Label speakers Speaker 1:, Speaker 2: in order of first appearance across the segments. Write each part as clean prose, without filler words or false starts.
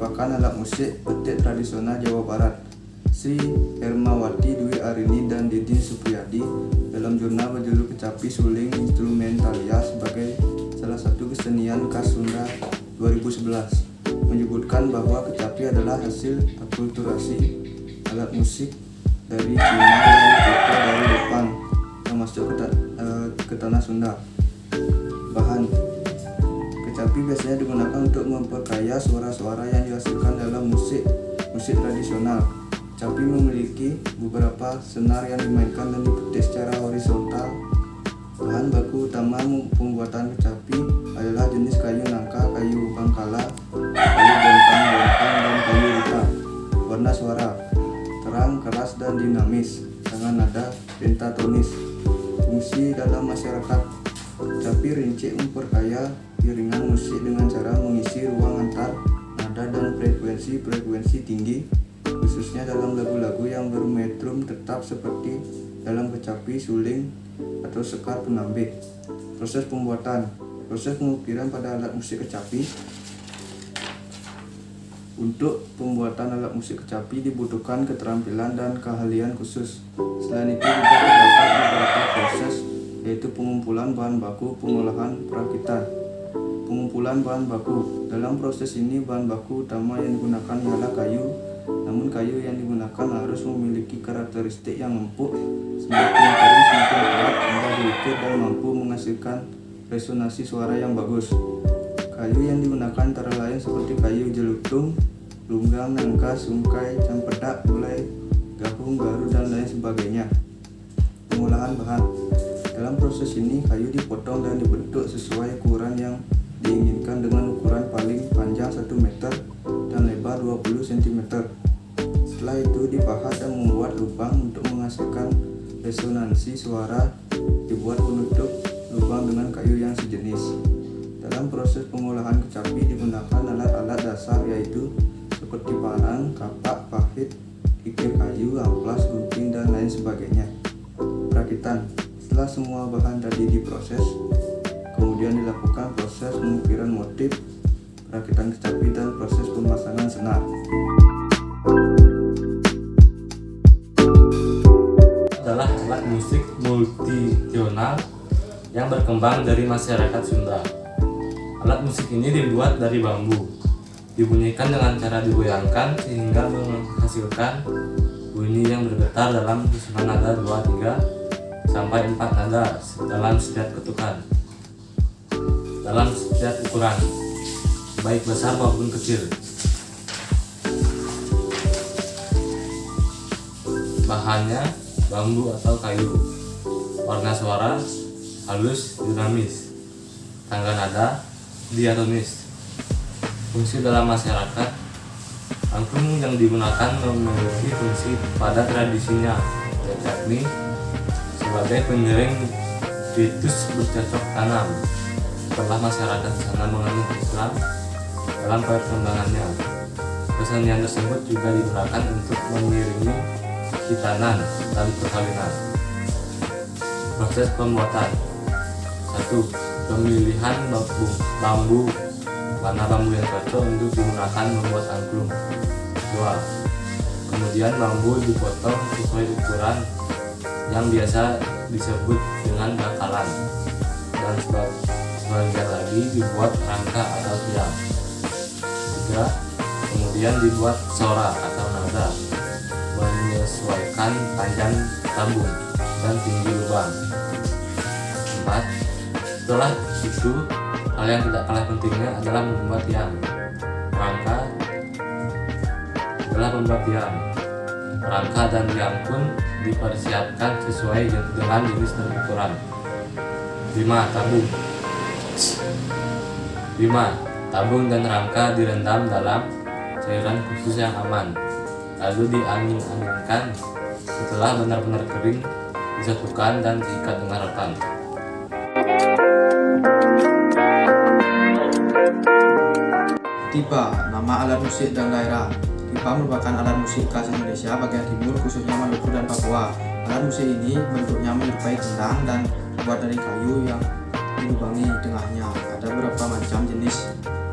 Speaker 1: merupakan alat musik petik tradisional Jawa Barat. Sri Hermawati Dwi Arini dan Didin Supriyadi dalam jurnal berjudul Kecapi Suling Instrumentalia sebagai salah satu kesenian khas Sunda 2011 menyebutkan bahwa kecapi adalah hasil akulturasi alat musik dari Cina yang dibawa dari Jepang yang masuk ke tanah Sunda. Bahan kecapi biasanya digunakan untuk memperkaya suara-suara yang dihasilkan dalam musik tradisional. Kecapi memiliki beberapa senar yang dimainkan dan dipetik secara horizontal. Bahan baku utama pembuatan kecapi adalah jenis kayu nangka, kayu bangkala, kayu bontang, dan kayu rita. Warna suara terang, keras, dan dinamis dengan nada pentatonis. Fungsi dalam masyarakat kecapi rincik memperkaya iringan musik dengan cara mengisi ruang antar nada dan frekuensi tinggi, khususnya dalam lagu-lagu yang bermetrum tetap seperti dalam kecapi suling atau sekar penambik. Proses pengukiran pada alat musik kecapi. Untuk pembuatan alat musik kecapi dibutuhkan keterampilan dan keahlian khusus. Selain itu juga terdapat beberapa proses, yaitu pengumpulan bahan baku, pengolahan, perakitan. Pengumpulan bahan baku. Dalam proses ini bahan baku utama yang digunakan ialah kayu. Namun kayu yang digunakan harus memiliki karakteristik yang empuk, semakin kering semakin kuat, mudah diukir dan mampu menghasilkan resonansi suara yang bagus. Kayu yang digunakan antara lain seperti kayu jelutung, lunggang, nangka, sungkai, cempedak, gulai, gahung, garu, dan lain sebagainya. Pengolahan bahan. Dalam proses ini kayu dipotong dan dibentuk sesuai ukuran yang diinginkan dengan ukuran paling panjang 1 meter dan lebar 20 cm. Setelah itu dipahat dan membuat lubang untuk menghasilkan resonansi suara. Dibuat penutup lubang dengan kayu yang sejenis. Dalam proses pengolahan kecapi digunakan alat-alat dasar yaitu seperti parang, kapak, pahit, kikir kayu, amplas, gunting, dan lain sebagainya. Perakitan. Setelah semua bahan tadi diproses, kemudian dilakukan proses pengukiran motif, perakitan kecapi, dan proses pemasangan senar.
Speaker 2: Adalah alat musik multitonal yang berkembang dari masyarakat Sunda. Alat musik ini dibuat dari bambu, dibunyikan dengan cara digoyangkan sehingga menghasilkan bunyi yang bergetar dalam susunan nada 2, 3 sampai 4 nada dalam setiap ketukan, dalam setiap ukuran, baik besar maupun kecil. Bahannya bambu atau kayu. Warna suara halus, dinamis. Tangga nada diatonis. Fungsi dalam masyarakat. Angklung yang digunakan memiliki fungsi pada tradisinya, yakni sebagai pengiring ritus bercocok tanam. Setelah masyarakat sana menganut Islam dalam perkembangannya, kesenian tersebut juga digunakan untuk mengiringi khitanan dan perkawinan. Proses pembuatan. 1. Pemilihan bambu. Mana bambu yang cocok untuk digunakan membuat angklung. 2. Kemudian bambu dipotong sesuai ukuran yang biasa disebut dengan bangkalan, dan sebagian lagi dibuat rangka atau tiang. 3. Kemudian dibuat sora atau nada, menyesuaikan panjang tabung dan tinggi lubang. 4. Setelah itu, hal yang tidak kalah pentingnya adalah membuat tiang. Rangka adalah membuat tiang. Rangka dan tiang pun dipersiapkan sesuai dengan jenis dan ukuran. 5. Tabung. 5. Tabung dan rangka direndam dalam cairan khusus yang aman, lalu diangin-anginkan. Setelah benar-benar kering, disatukan dan diikat dengan rotan.
Speaker 1: Tiba, nama alat musik dan daerah. Tiba merupakan alat musik khas Indonesia bagian timur, khususnya Maluku dan Papua. Alat musik ini bentuknya menyerupai gendang dan terbuat dari kayu yang dilubangi tengahnya. Ada beberapa macam jenis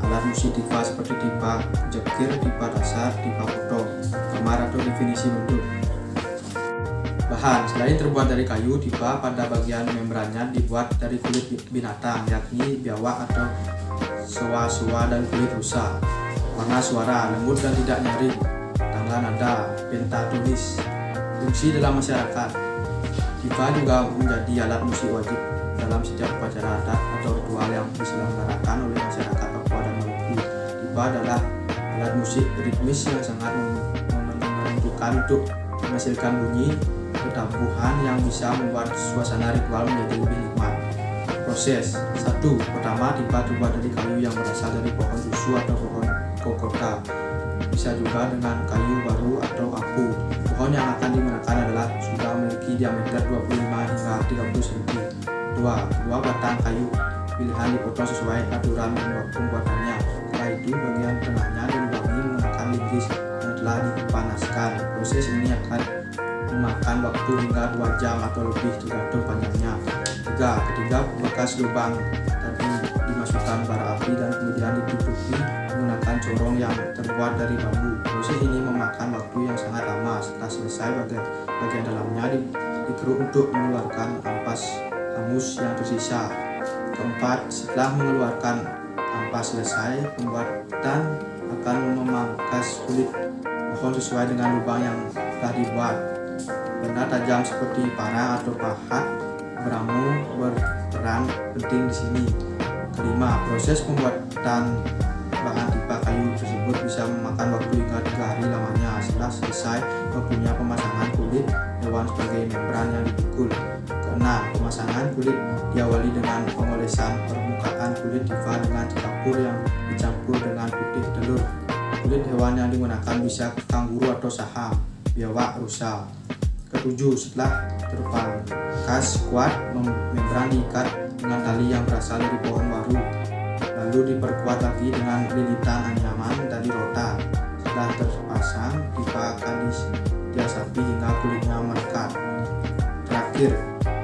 Speaker 1: Alat musik tipa seperti tipa jekir, tipa dasar, tipa potong, kamar atau definisi bentuk. Bahan selain terbuat dari kayu, tipa pada bagian membrannya dibuat dari kulit binatang, yakni biawak atau soa-soa dan kulit rusa. Warna suara lembut dan tidak nyaring. Tangga nada pentatonis. Fungsi dalam masyarakat, tipa juga menjadi alat musik wajib dalam setiap upacara adat atau ritual yang diselenggarakan oleh masyarakat Papua dan Maluku. Tipa adalah alat musik ritmis yang sangat menentukan untuk menghasilkan bunyi ketambuhan yang bisa membuat suasana ritual menjadi lebih nikmat. Proses 1. Pertama, tipa terbuat dari kayu yang berasal dari pohon susu atau pohon kokota. Bisa juga dengan kayu baru atau apu. Pohon yang akan digunakan adalah sudah memiliki diameter 25 hingga 30 cm. 2. Kedua batang kayu pilihan dipotong sesuai aturan pembuatannya. Setelah itu bagian tengahnya dilubangi menggunakan linggis yang telah dipanaskan. Proses ini akan memakan waktu hingga 2 jam atau lebih tergantung panjangnya. 3. Ketiga bekas lubang tadi dimasukkan bara api dan kemudian ditutupi menggunakan corong yang terbuat dari bambu. Proses ini memakan waktu yang sangat lama. Setelah selesai bagian dalamnya dikeruk untuk mengeluarkan ampas hangus yang tersisa. 4. Setelah mengeluarkan ampas selesai, pembuatan akan memangkas kulit pohon sesuai dengan lubang yang telah dibuat. Benda tajam seperti parang atau pahat beramu berperan penting di sini. Kelima, proses pembuatan bahan tipa kayu tersebut bisa memakan waktu hingga 3 hari lamanya. Setelah selesai, waktunya pemasangan kulit hewan sebagai membran yang dipikul. Keenam, pemasangan kulit diawali dengan pengolesan permukaan kulit tipa dengan kapur yang dicampur dengan putih telur. Kulit hewan yang digunakan bisa kanguru atau saham, biawak, rusa. Ketujuh, setelah terpangkas kuat, membran diikat dengan tali yang berasal dari pohon waru, lalu diperkuat lagi dengan lilitan anyaman dari rotan. Setelah terpasang, tipa akan diasapi hingga kulitnya melekat. Terakhir,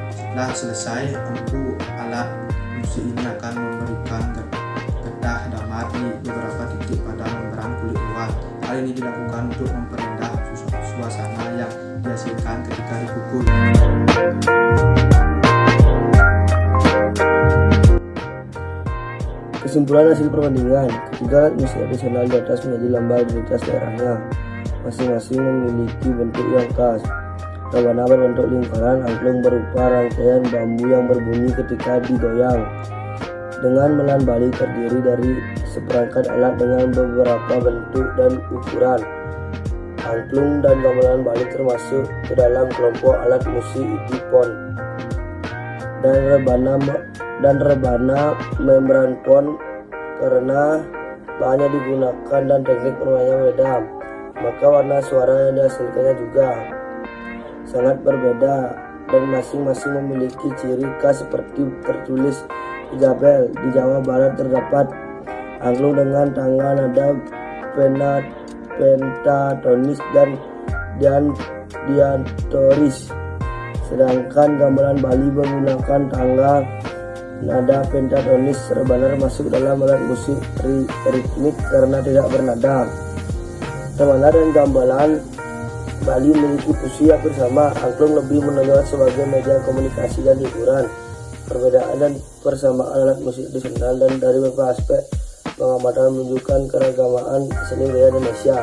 Speaker 1: setelah selesai, empu alat musik ini akan memberikan getah damar di beberapa titik pada membran kulit luar. Hal ini dilakukan untuk memperindah suasana yang dihasilkan ketika dipukul.
Speaker 3: Kesimpulan hasil perbandingan, ketiga alat musik tradisional di atas menjadi lambang identitas daerahnya. Masing-masing memiliki bentuk yang khas. Rebana berbentuk lingkaran, angklung berupa rangkaian bambu yang berbunyi ketika digoyang. Dengan melan Bali terdiri dari seperangkat alat dengan beberapa bentuk dan ukuran. Angklung dan gamelan Bali termasuk ke dalam kelompok alat musik idipon. Dan rebana membran pon karena bahannya digunakan dan teknik permainannya berbeda, maka warna suara yang dihasilkannya juga sangat berbeda dan masing-masing memiliki ciri khas seperti tertulis di Jabel. Di Jawa Barat terdapat angklung dengan tangga nada pentatonis dan diatoris, sedangkan gamelan Bali menggunakan tangga nada pentatonis. Rebana masuk dalam alat musik ritmik karena tidak bernada. Rebana dan gamelan Bali memiliki fungsi yang bersama. Angklung lebih menonjol sebagai media komunikasi dan hiburan. Perbedaan dan persamaan alat musik tradisional dan dari beberapa aspek pengamatan menunjukkan keragaman seni budaya Indonesia.